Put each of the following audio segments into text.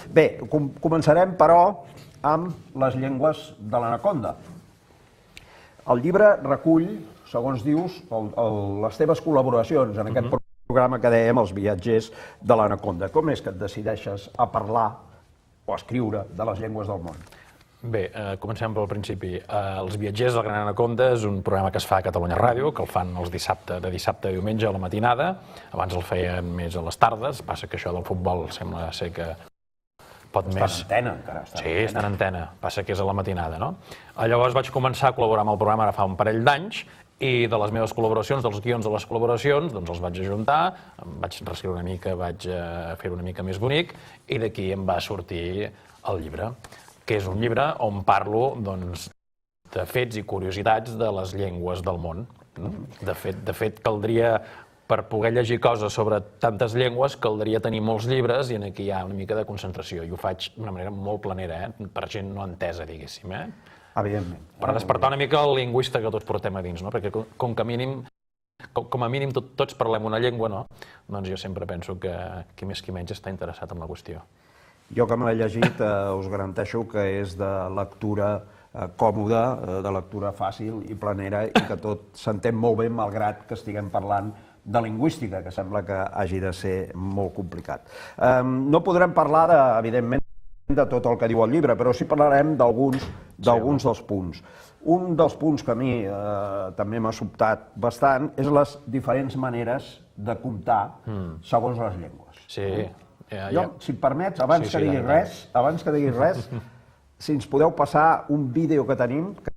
Bé, començarem, però, amb les llengües de l'anaconda. El llibre recull, segons dius, les teves col·laboracions en aquest programa que dèiem Els viatgers de l'anaconda. Com és que et decideixes a parlar o a escriure de les llengües del món? Bé, comencem pel principi. Els viatgers del Gran Anaconda és un programa que es fa a Catalunya Ràdio, que el fan de dissabte a diumenge a la matinada. Abans el feien més a les tardes, passa que això del futbol sembla ser que pot més... Està en antena, encara. Sí, està en antena, passa que és a la matinada, no? Llavors vaig començar a col·laborar amb el programa ara fa un parell d'anys i de les meves col·laboracions, dels guions de les col·laboracions, doncs els vaig ajuntar, em vaig reescriure una mica, vaig fer-ho una mica més bonic i d'aquí em va sortir el llibre, que és un llibre on parlo de fets i curiositats de les llengües del món. De fet, caldria, per poder llegir coses sobre tantes llengües, caldria tenir molts llibres i aquí hi ha una mica de concentració. I ho faig d'una manera molt planera, per gent no entesa, diguéssim. Evidentment. Per despertar una mica el lingüista que tots portem a dins, perquè com a mínim tots parlem una llengua, doncs jo sempre penso que qui més qui menys està interessat en la qüestió. Jo que me l'he llegit us garanteixo que és de lectura còmoda, de lectura fàcil i planera i que tot s'entén molt bé malgrat que estiguem parlant de lingüística, que sembla que hagi de ser molt complicat. No podrem parlar, evidentment, de tot el que diu el llibre, però sí parlarem d'alguns dels punts. Un dels punts que a mi també m'ha sobtat bastant és les diferents maneres de comptar segons les llengües. Sí. Jo, si et permets, abans que diguis res, si ens podeu passar un vídeo que tenim que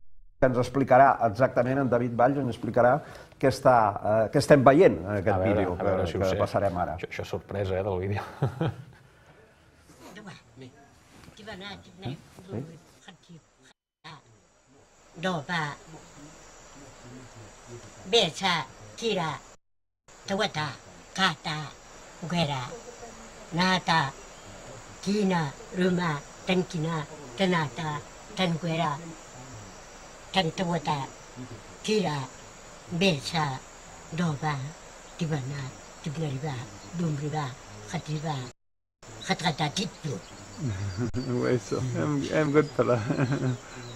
ens explicarà exactament, en David Valls ens explicarà què estem veient en aquest vídeo que passarem ara. Això és sorpresa, del vídeo. Doba, Besa, Kira, Tawata, Kata, Ugera, Nata, Kina, Ruma, Tankina, Tanata, Tanguera, Tantawata, Kira, Besa, Doba, Tibana, Tibnariba, Dumriba, Khatiba, Khatkata Titu. Eso, hem gut pala.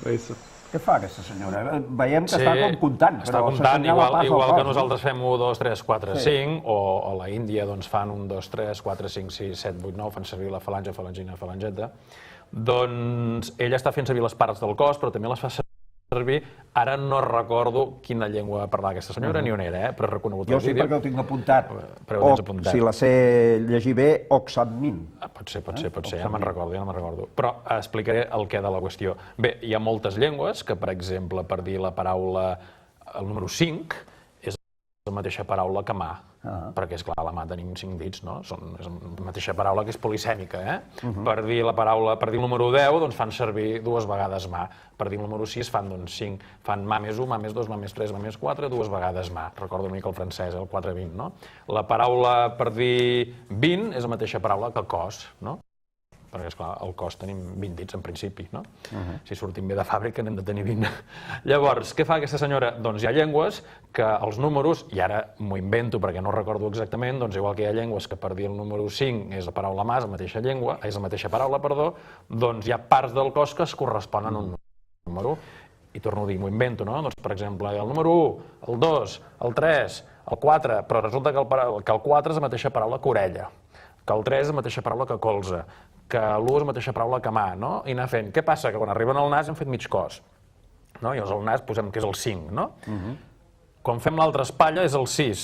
Eso. Què fa aquesta senyora? Veiem que està com comptant. Està comptant, igual que nosaltres fem 1, 2, 3, 4, 5, o a la Índia fan 1, 2, 3, 4, 5, 6, 7, 8, 9, fan servir la falange, falangina, falangeta. Doncs ella està fent servir les parts del cos, però també les fa servir, ara no recordo quina llengua parlava aquesta senyora ni on era, però he reconegut el vídeo. Jo sí perquè ho tinc apuntat. O, si la sé llegir bé, Oxadmin. Pot ser, ja no me'n recordo. Però explicaré el què de la qüestió. Bé, hi ha moltes llengües que, per exemple, per dir la paraula, el número 5, és la mateixa paraula que mà. Perquè, esclar, a la mà tenim 5 dits, no? És la mateixa paraula que és polisèmica, Per dir el número 10, doncs fan servir 2 vegades mà. Per dir el número 6 fan 5, fan mà més 1, mà més 2, mà més 3, mà més 4, 2 vegades mà. Recordo una mica el francès, el 4-20, no? La paraula per dir 20 és la mateixa paraula que cos, no? Perquè, esclar, al cos tenim 20 dits, en principi, no? Si sortim bé de fàbrica n'hem de tenir 20. Llavors, què fa aquesta senyora? Doncs hi ha llengües que els números, i ara m'ho invento perquè no recordo exactament, doncs igual que hi ha llengües que per dir el número 5 és la paraula mà, és la mateixa paraula, doncs hi ha parts del cos que es corresponen a un número. I torno a dir, m'ho invento, no? Doncs, per exemple, el número 1, el 2, el 3, el 4, però resulta que el 4 és la mateixa paraula que orella, que el 3 és la mateixa paraula que colze, que l'1 és la mateixa paraula que mà, no? I anar fent. Què passa? Que quan arriben al nas hem fet mig cos. I al nas posem que és el 5, no? Quan fem l'altra espatlla és el 6,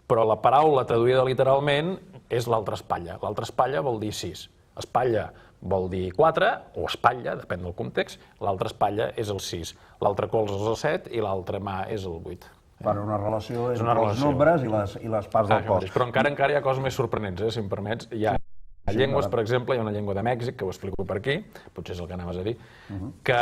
però la paraula traduïda literalment és l'altra espatlla. L'altra espatlla vol dir 6. Espatlla vol dir 4, o espatlla, depèn del context. L'altra espatlla és el 6. L'altre colze és el 7 i l'altra mà és el 8. Per una relació entre els nombres i les parts del cos. Però encara hi ha coses més sorprenents, si em permets. Hi ha llengües, per exemple, hi ha una llengua de Mèxic, que ho explico per aquí, potser és el que anaves a dir, que,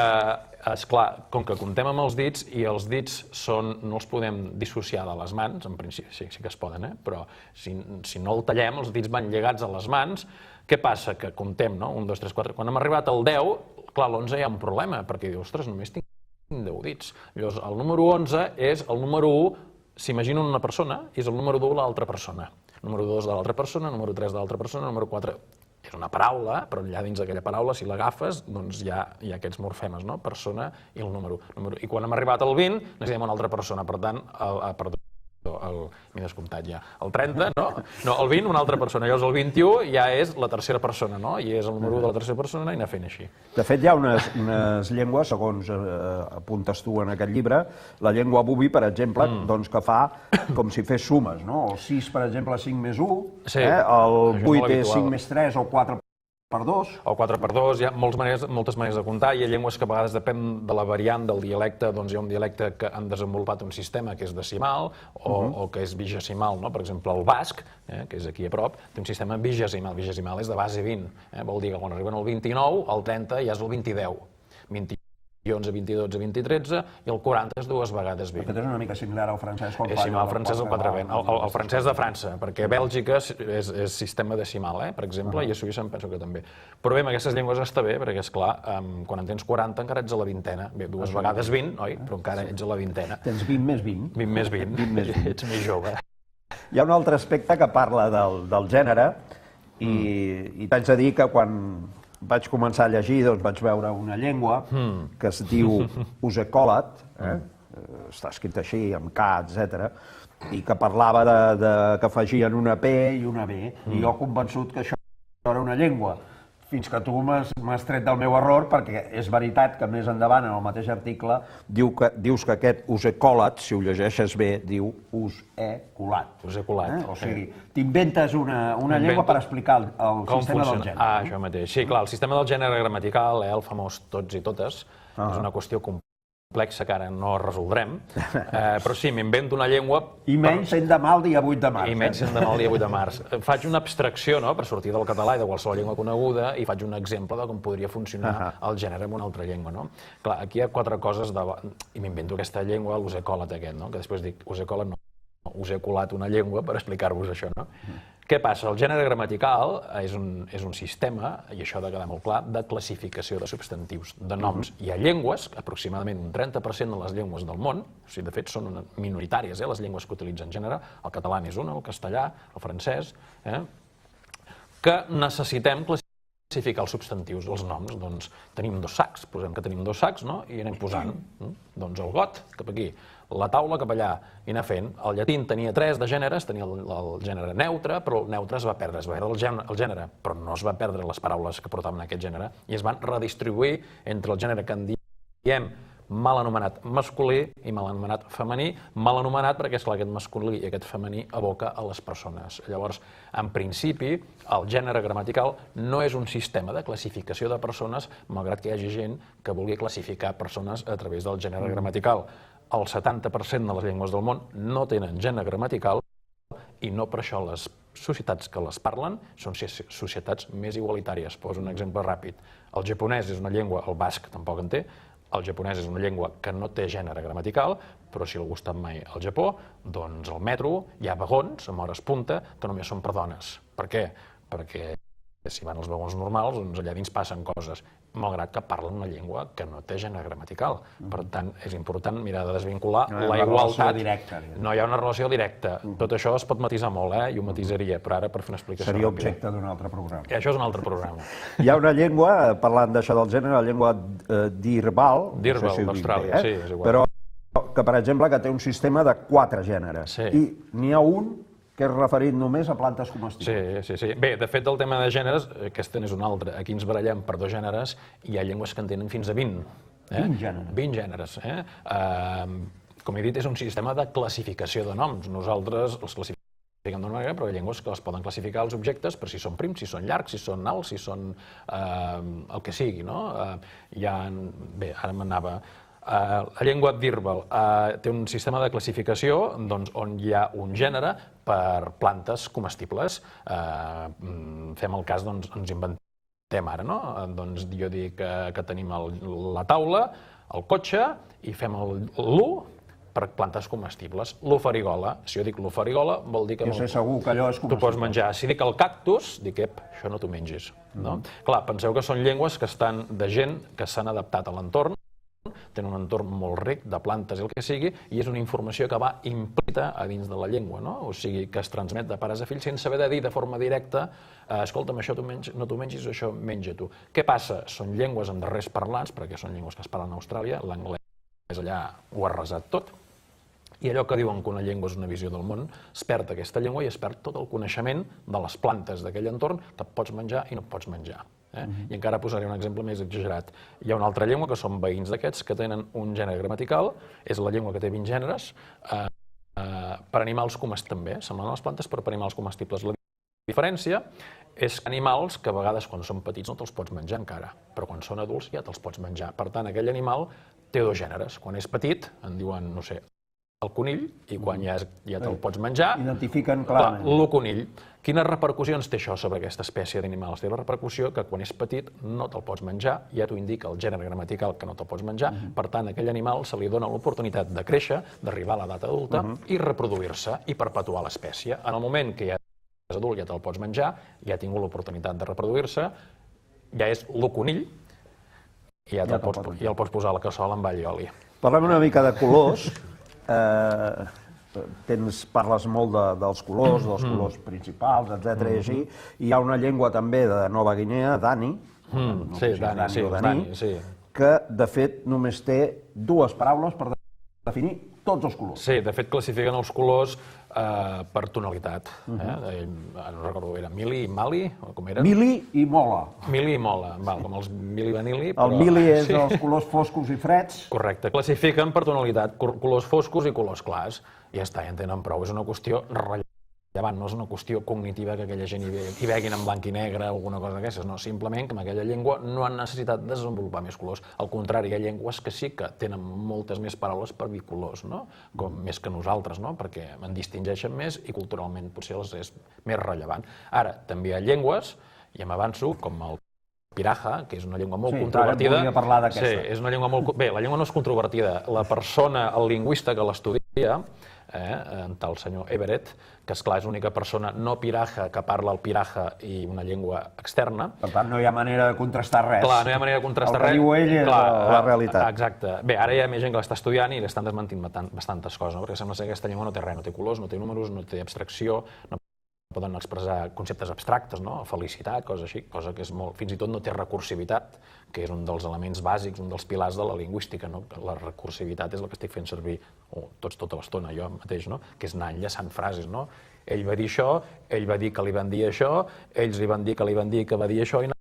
esclar, com que comptem amb els dits, i els dits no els podem dissociar de les mans, en principi sí que es poden, però si no el tallem, els dits van lligats a les mans, què passa? Que comptem, no? 1, 2, 3, 4... Quan hem arribat al 10, clar, l'11 hi ha un problema, perquè diu, ostres, només tinc 10 dits. Llavors, el número 11 és el número 1, s'imaginen una persona, i és el número 2 de l'altra persona. Número 2 de l'altra persona, número 3 de l'altra persona, número 4... és una paraula, però allà dins d'aquella paraula, si l'agafes, doncs hi ha aquests morfemes, no? Persona i el número. I quan hem arribat al 20, necessitem una altra persona, per tant, perdó, m'he descomptat ja, el 30, no? No, el 20, una altra persona, llavors el 21 ja és la tercera persona, no? I és el número de la tercera persona i anar fent així. De fet, hi ha unes llengües, segons apuntes tu en aquest llibre, la llengua bubi, per exemple, doncs que fa com si fes sumes, no? El 6, per exemple, 5 més 1, el 8 és 5 més 3 o 4 per 2. O 4 per 2, hi ha moltes maneres de comptar, hi ha llengües que a vegades depèn de la variant del dialecte, doncs hi ha un dialecte que han desenvolupat un sistema que és decimal o que és vigesimal, no? Per exemple, el basc, que és aquí a prop, té un sistema vigesimal, vigesimal és de base 20, vol dir que quan arriben al 29, el 30 ja és el 20-10, 20 11, 22, 20 i 13, i el 40 és 2 vegades 20. Aquest és una mica similar al francès. És similar al francès al 4-20, el francès de França, perquè a Bèlgica és sistema decimal, per exemple, i a Suïssa em penso que també. Però bé, amb aquestes llengües està bé, perquè, esclar, quan en tens 40 encara ets a la vintena. Bé, 2 vegades 20, oi? Però encara ets a la vintena. Tens 20 més 20. 20 més 20, ets més jove. Hi ha un altre aspecte que parla del gènere, i t'haig de dir que quan vaig començar a llegir, doncs vaig veure una llengua que es diu Usecolat, està escrit així, amb K, etc., i que parlava que afegien una P i una B, i jo convençut que això era una llengua, fins que tu m'has tret del meu error, perquè és veritat que més endavant, en el mateix article, dius que aquest Usecolat, si ho llegeixes bé, diu Usecolat. Usecolat. O sigui, t'inventes una llengua per explicar el sistema del gènere. Ah, això mateix. Sí, clar, el sistema del gènere gramatical, el famós tots i totes, és una qüestió complexa que ara no resoldrem, però sí, m'invento una llengua... I menys sent demà el dia 8 de març. I menys sent demà el dia 8 de març. Faig una abstracció, no?, per sortir del català i de qualsevol llengua coneguda, i faig un exemple de com podria funcionar el gènere en una altra llengua, no? Clar, aquí hi ha 4 coses, i m'invento aquesta llengua, l'usecolat aquest, no?, que després dic, usecolat no, us he colat una llengua per explicar-vos això, no? Què passa? El gènere gramatical és un sistema, i això ha de quedar molt clar, de classificació de substantius, de noms. Hi ha llengües, aproximadament un 30% de les llengües del món, o sigui, de fet són minoritàries, les llengües que utilitzen gènere, el català n'és una, el castellà, el francès, que necessitem classificar els substantius, els noms. Doncs tenim 2 sacs, posem que tenim 2 sacs, no?, i anem posant. Doncs el got, cap aquí, la taula cap allà, i anar fent. El llatí tenia 3 de gèneres, tenia el gènere neutre, però el neutre es va perdre el gènere, però no es va perdre les paraules que portaven aquest gènere, i es van redistribuir entre el gènere que en diem mal anomenat masculí i mal anomenat femení, mal anomenat perquè, esclar, aquest masculí i aquest femení evoca a les persones. Llavors, en principi, el gènere gramatical no és un sistema de classificació de persones, malgrat que hi hagi gent que vulgui classificar persones a través del gènere gramatical. El 70% de les llengües del món no tenen gènere gramatical i no per això les societats que les parlen són societats més igualitàries. Poso un exemple ràpid. El japonès és una llengua, el basc tampoc en té, el japonès és una llengua que no té gènere gramatical, però si algú ha estat mai al Japó, doncs al metro hi ha vagons amb hores punta que només són per dones. Per què? Perquè si van als vagons normals, doncs allà dins passen coses, malgrat que parlen una llengua que no té gènere gramatical. Per tant, és important mirar de desvincular la igualtat. No hi ha una relació directa. Tot això es pot matisar molt, i ho matisaria, però ara per fer una explicació... Seria objecte d'un altre programa. I això és un altre programa. Hi ha una llengua, parlant d'això del gènere, la llengua d'Irbal, d'Austràlia, sí, és igual. Però que, per exemple, que té un sistema de 4 gèneres. I n'hi ha un que és referit només a plantes comestibles. Sí. Bé, de fet, el tema de gèneres, aquest n'és un altre. Aquí ens barallem per 2 gèneres i hi ha llengües que en tenen fins a 20. 20 gèneres. 20 gèneres. Com he dit, és un sistema de classificació de noms. Nosaltres els classifiquem d'una manera, però hi ha llengües que les poden classificar els objectes per si són prims, si són llargs, si són alts, si són el que sigui, no? Bé, ara m'anava... La llengua d'Irbal té un sistema de classificació on hi ha un gènere per plantes comestibles. Fem el cas, ens inventem ara, no? Doncs jo dic que tenim la taula, el cotxe, i fem l'U per plantes comestibles. L'ofarigola, si jo dic l'ofarigola, vol dir que... Jo sé segur que allò és comestible. Tu pots menjar. Si dic el cactus, dic, això no t'ho mengis. Clar, penseu que són llengües que estan de gent que s'han adaptat a l'entorn, tenen un entorn molt ric de plantes i el que sigui, i és una informació que va implícita a dins de la llengua, no? O sigui, que es transmet de pares a fills sense haver de dir de forma directa escolta'm, això no t'ho mengis, això menja tu. Què passa? Són llengües amb darrers parlants, perquè són llengües que es parlen a Austràlia, l'anglès allà ho ha arrasat tot, i allò que diuen que una llengua és una visió del món, es perd aquesta llengua i es perd tot el coneixement de les plantes d'aquell entorn que pots menjar i no pots menjar. I encara posaré un exemple més exagerat. Hi ha una altra llengua que són veïns d'aquests que tenen un gènere gramatical, és la llengua que té 20 gèneres, per animals comestibles també, semblant a les plantes, però per animals comestibles. La diferència és que animals que a vegades quan són petits no te'ls pots menjar encara, però quan són adults ja te'ls pots menjar. Per tant, aquell animal té dos gèneres. Quan és petit, en diuen, no sé, el conill, i quan ja te'l pots menjar... Identifiquen clarament. El conill. Quines repercussions té això sobre aquesta espècie d'animals? Té la repercussió que quan és petit no te'l pots menjar, ja t'ho indica el gènere gramatical que no te'l pots menjar, per tant, a aquell animal se li dona l'oportunitat de créixer, d'arribar a l'edat adulta i reproduir-se i perpetuar l'espècie. En el moment que ja és adult, ja te'l pots menjar, ja ha tingut l'oportunitat de reproduir-se, ja és el conill, i ja el pots posar a la cassola amb all i oli. Parlem una mica de colors. Parles molt dels colors principals, etc. i així. Hi ha una llengua també de Nova Guinea, Dani, que de fet només té dues paraules per definir tots els colors. Sí, de fet classifiquen els colors per tonalitat. No recordo, era mili i mali? Com eren? Mili i mola. Mili i mola, com els mili vanili. El mili és els colors foscos i freds. Correcte, classifiquen per tonalitat, colors foscos i colors clars. Ja està, ja en tenen prou. És una qüestió rellevant, no és una qüestió cognitiva que aquella gent hi veguin en blanc i negre o alguna cosa d'aquestes, no, simplement que en aquella llengua no han necessitat de desenvolupar més colors. Al contrari, hi ha llengües que sí que tenen moltes més paraules per dir colors, no? Més que nosaltres, no? Perquè en distingeixen més i culturalment potser els és més rellevant. Ara, també hi ha llengües, i m'avanço, com el piraja, que és una llengua molt controvertida. Sí, ara volia parlar d'aquesta. Sí, és una llengua molt... Bé, la llengua no és controvertida. La persona, el lingüista que l'estudia, en tal senyor Everett, que esclar és l'única persona no piraja que parla el piraja i una llengua externa. Per tant, no hi ha manera de contrastar res. Clar, no hi ha manera de contrastar res. El que diu ell és la realitat. Exacte. Bé, ara hi ha més gent que l'està estudiant i l'estan desmentint bastantes coses, perquè sembla ser que aquesta llengua no té res, no té colors, no té números, no té abstracció, no poden expressar conceptes abstractes, no? Felicitat, coses així, cosa que és molt... Fins i tot no té recursivitat, que és un dels elements bàsics, un dels pilars de la lingüística, no? La recursivitat és la que estic fent servir tota l'estona, jo mateix, no? Que és anar enllaçant frases, no? Ell va dir això, ell va dir que li van dir això, ells li van dir que li van dir que va dir això, i anar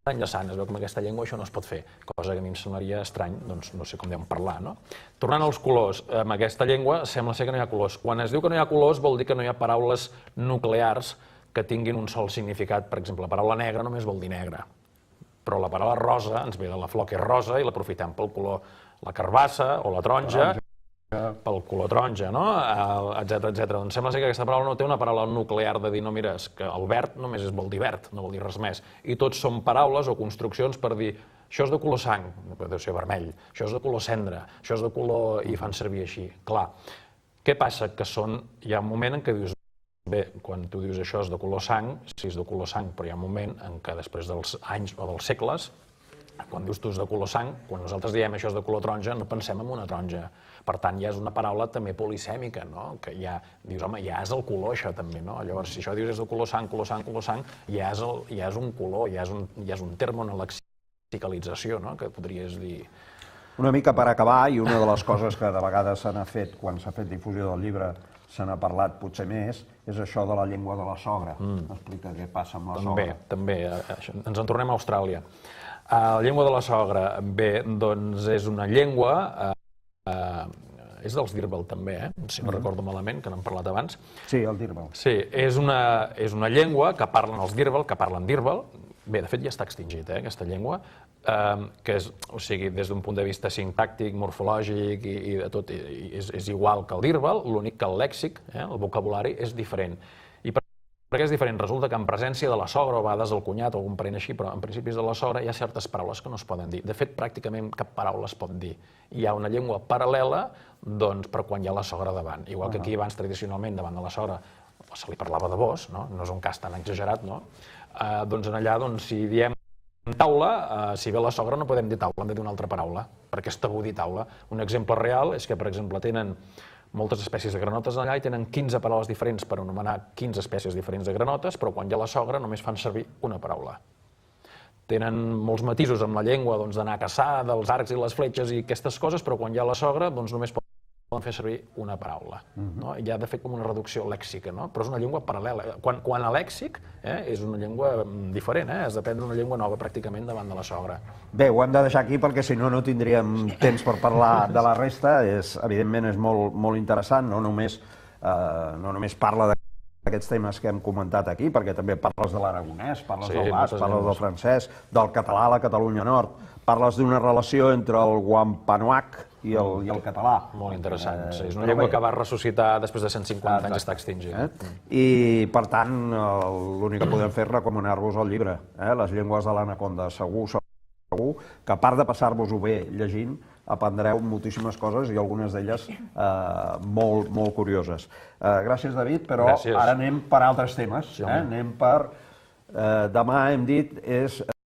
enllaçant. Es veu que amb aquesta llengua això no es pot fer, cosa que a mi em semblaria estrany, doncs no sé com deuen parlar, no? Tornant als colors, amb aquesta llengua sembla ser que no hi ha colors. Quan es diu que no hi ha colors vol dir que no hi ha paraules nuclears que tinguin un sol significat. Per exemple, la paraula negra només vol dir negre, però la paraula rosa ens ve de la flor que és rosa i l'aprofitem pel color, la carbassa o la taronja, pel color taronja, no? Etcètera, etcètera. Doncs sembla ser que aquesta paraula no té una paraula nuclear de dir, no, mira, és que el verd només vol dir verd, no vol dir res més. I tots són paraules o construccions per dir això és de color sang, deu ser vermell, això és de color cendra, això és de color... i fan servir així. Clar, què passa? Que hi ha un moment en què dius, bé, quan tu dius això és de color sang, sí és de color sang, però hi ha un moment en què després dels anys o dels segles, quan dius tu és de color sang, quan nosaltres diem això és de color taronja, no pensem en una taronja. Per tant, ja és una paraula també polisèmica, no? Que ja dius, home, ja és el color, això també, no? Llavors, si això dius és de color sang, ja és un color, ja és un terme, una lexicalització, no? Que podries dir... Una mica per acabar, i una de les coses que de vegades se n'ha fet, quan s'ha fet difusió del llibre, se n'ha parlat potser més, és això de la llengua de la sogra. Explica què passa amb la sogra. També. Ens en tornem a Austràlia. La llengua de la sogra, bé, doncs és una llengua, és dels Dirbal també, si no recordo malament, que n'hem parlat abans. Sí, el Dirbal. Sí, és una llengua que parlen els Dirbal, que parlen Dirbal. Bé, de fet ja està extingit, aquesta llengua, que és, o sigui, des d'un punt de vista sintàctic, morfològic i de tot, és igual que el Dirbal, l'únic que el lèxic, el vocabulari, és diferent. Per què és diferent? Resulta que en presència de la sogra, o a vegades el cunyat o algun parent així, però en principis de la sogra hi ha certes paraules que no es poden dir. De fet, pràcticament cap paraula es pot dir. Hi ha una llengua paral·lela, doncs, per quan hi ha la sogra davant. Igual que aquí abans, tradicionalment, davant de la sogra, se li parlava de vos, no? No és un cas tan exagerat, no? Doncs allà, si diem taula, si ve la sogra no podem dir taula, hem de dir una altra paraula, perquè és tabú dir taula. Un exemple real és que, per exemple, tenen moltes espècies de granotes allà i tenen 15 paraules diferents per anomenar 15 espècies diferents de granotes, però quan hi ha la sogra només fan servir una paraula. Tenen molts matisos amb la llengua d'anar a caçar, dels arcs i les fletxes i aquestes coses, però quan hi ha la sogra només poden fer servir una paraula. Hi ha de fer com una reducció lèxica, però és una llengua paral·lela. Quan a lèxic és una llengua diferent, has d'aprendre una llengua nova pràcticament davant de la sogra. Bé, ho hem de deixar aquí perquè si no, no tindríem temps per parlar de la resta. Evidentment és molt interessant, no només parla d'aquests temes que hem comentat aquí, perquè també parles de l'aragonès, parles del basc, parles del francès, del català a la Catalunya Nord, parles d'una relació entre el wampanoag i el català. Molt interessant, sí. És una llengua que va ressuscitar després de 150 anys i està extingint. I, per tant, l'únic que podem fer és recomanar-vos el llibre, Les llengües de l'anaconda. Segur que a part de passar-vos-ho bé llegint, aprendreu moltíssimes coses i algunes d'elles molt curioses. Gràcies, David, però ara anem per altres temes. Anem per... Demà, hem dit, és